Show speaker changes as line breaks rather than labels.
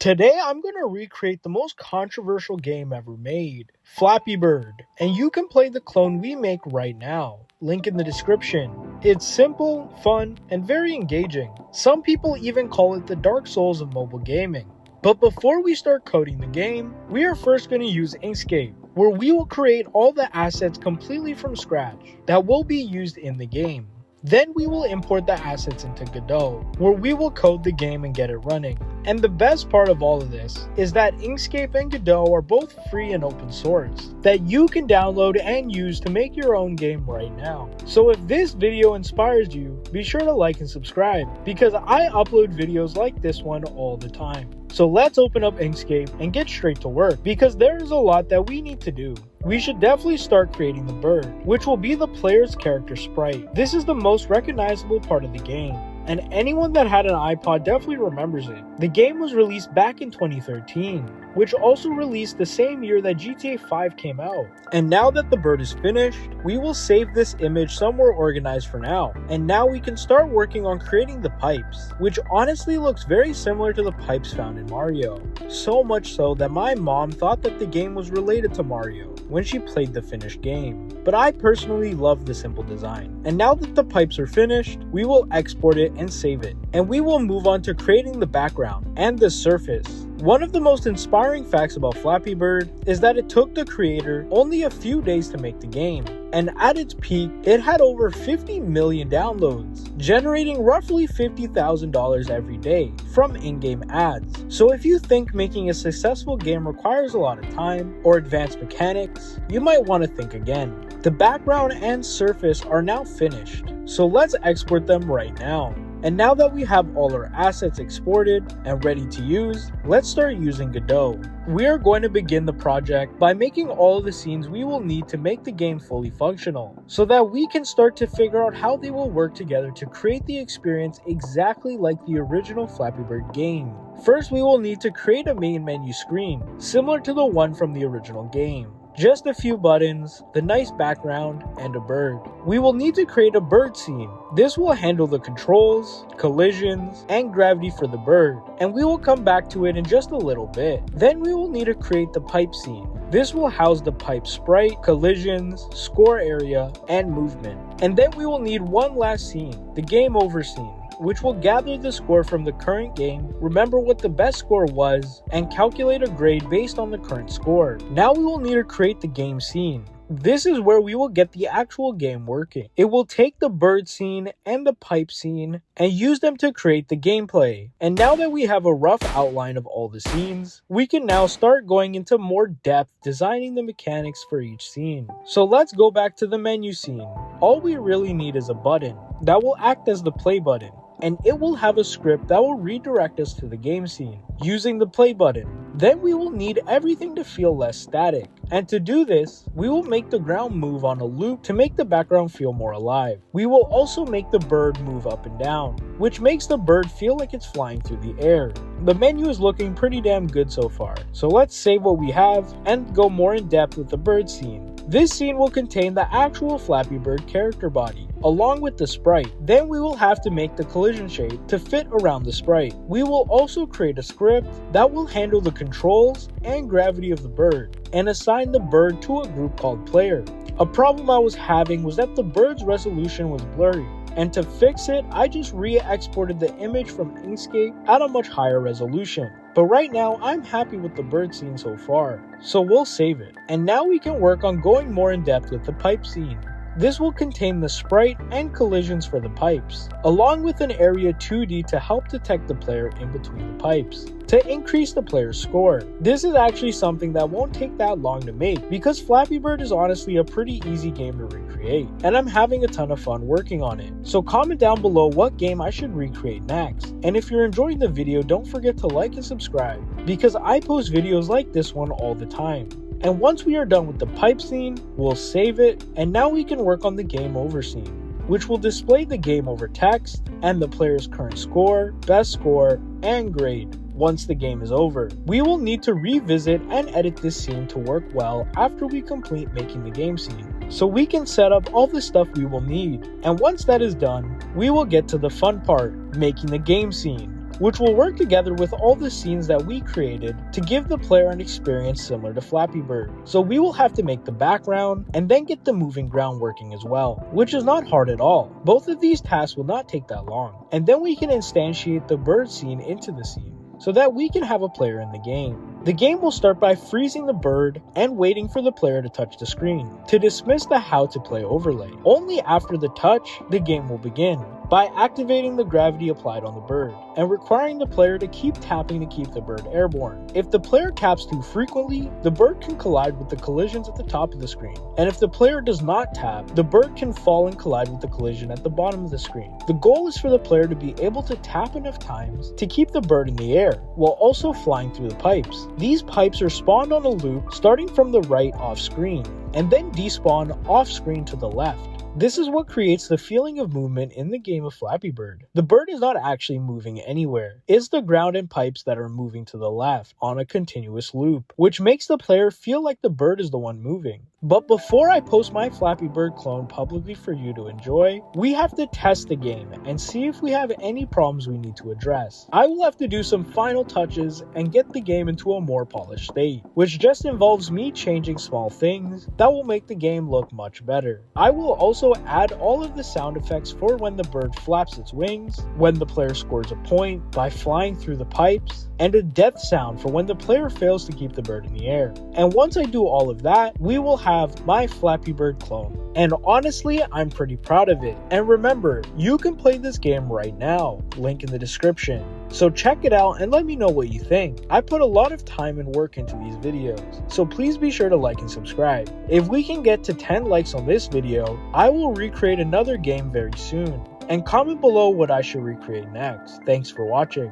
Today I'm going to recreate the most controversial game ever made, Flappy Bird, and you can play the clone we make right now. Link in the description. It's simple, fun, and very engaging. Some people even call it the Dark Souls of mobile gaming. But before we start coding the game, we are first going to use Inkscape, where we will create all the assets completely from scratch that will be used in the game. Then we will import the assets into Godot, where we will code the game and get it running. And the best part of all of this is that Inkscape and Godot are both free and open source, that you can download and use to make your own game right now. So if this video inspires you, be sure to like and subscribe, because I upload videos like this one all the time. So let's open up Inkscape and get straight to work, because there is a lot that we need to do. We should definitely start creating the bird, which will be the player's character sprite. This is the most recognizable part of the game, and anyone that had an iPod definitely remembers it. The game was released back in 2013, which also released the same year that GTA 5 came out. And now that the bird is finished, we will save this image somewhere organized for now. And now we can start working on creating the pipes, which honestly looks very similar to the pipes found in Mario. So much so that my mom thought that the game was related to Mario when she played the finished game. But I personally love the simple design. And now that the pipes are finished, we will export it and save it. And we will move on to creating the background and the surface. One of the most inspiring facts about Flappy Bird is that it took the creator only a few days to make the game, and at its peak, it had over 50 million downloads, generating roughly $50,000 every day from in-game ads. So if you think making a successful game requires a lot of time or advanced mechanics, you might want to think again. The background and surface are now finished, so let's export them right now. And now that we have all our assets exported and ready to use, let's start using Godot. We are going to begin the project by making all of the scenes we will need to make the game fully functional, so that we can start to figure out how they will work together to create the experience exactly like the original Flappy Bird game. First, we will need to create a main menu screen, similar to the one from the original game. Just a few buttons, the nice background, and a bird. We will need to create a bird scene. This will handle the controls, collisions, and gravity for the bird, and we will come back to it in just a little bit. Then we will need to create the pipe scene. This will house the pipe sprite, collisions, score area, and movement. And then we will need one last scene, the game over scene, which will gather the score from the current game, remember what the best score was, and calculate a grade based on the current score. Now we will need to create the game scene. This is where we will get the actual game working. It will take the bird scene and the pipe scene and use them to create the gameplay. And now that we have a rough outline of all the scenes, we can now start going into more depth designing the mechanics for each scene. So let's go back to the menu scene. All we really need is a button that will act as the play button, and it will have a script that will redirect us to the game scene using the play button. Then we will need everything to feel less static, and to do this, we will make the ground move on a loop to make the background feel more alive. We will also make the bird move up and down, which makes the bird feel like it's flying through the air. The menu is looking pretty damn good so far, so let's save what we have and go more in depth with the bird scene. This scene will contain the actual Flappy Bird character body, along with the sprite. Then we will have to make the collision shape to fit around the sprite. We will also create a script that will handle the controls and gravity of the bird, and assign the bird to a group called player. A problem I was having was that the bird's resolution was blurry, and to fix it, I just re-exported the image from Inkscape at a much higher resolution. But right now, I'm happy with the bird scene so far, so we'll save it. And now we can work on going more in depth with the pipe scene. This will contain the sprite and collisions for the pipes, along with an area 2D to help detect the player in between the pipes, to increase the player's score. This is actually something that won't take that long to make, because Flappy Bird is honestly a pretty easy game to recreate, and I'm having a ton of fun working on it. So comment down below what game I should recreate next. And if you're enjoying the video, don't forget to like and subscribe, because I post videos like this one all the time. And once we are done with the pipe scene, we'll save it, and now we can work on the game over scene, which will display the game over text and the player's current score, best score, and grade. Once the game is over, we will need to revisit and edit this scene to work well after we complete making the game scene, so we can set up all the stuff we will need. And once that is done, we will get to the fun part, making the game scene. which will work together with all the scenes that we created to give the player an experience similar to Flappy Bird. So we will have to make the background and then get the moving ground working as well, which is not hard at all. Both of these tasks will not take that long. And then we can instantiate the bird scene into the scene, so that we can have a player in the game. The game will start by freezing the bird and waiting for the player to touch the screen to dismiss the how to play overlay. Only after the touch, the game will begin by activating the gravity applied on the bird and requiring the player to keep tapping to keep the bird airborne. If the player taps too frequently, the bird can collide with the collisions at the top of the screen. And if the player does not tap, the bird can fall and collide with the collision at the bottom of the screen. The goal is for the player to be able to tap enough times to keep the bird in the air while also flying through the pipes. These pipes are spawned on a loop starting from the right off screen and then despawn off screen to the left. This is what creates the feeling of movement in the game of Flappy Bird. The bird is not actually moving anywhere. It's the ground and pipes that are moving to the left on a continuous loop, which makes the player feel like the bird is the one moving. But before I post my Flappy Bird clone publicly for you to enjoy, we have to test the game and see if we have any problems we need to address. I will have to do some final touches and get the game into a more polished state, which just involves me changing small things that will make the game look much better. I will also add all of the sound effects for when the bird flaps its wings, when the player scores a point by flying through the pipes, and a death sound for when the player fails to keep the bird in the air. And once I do all of that, we will have my Flappy Bird clone. And honestly, I'm pretty proud of it. And remember, you can play this game right now, link in the description. So check it out and let me know what you think. I put a lot of time and work into these videos, so please be sure to like and subscribe. If we can get to 10 likes on this video, I will recreate another game very soon. And comment below what I should recreate next. Thanks for watching.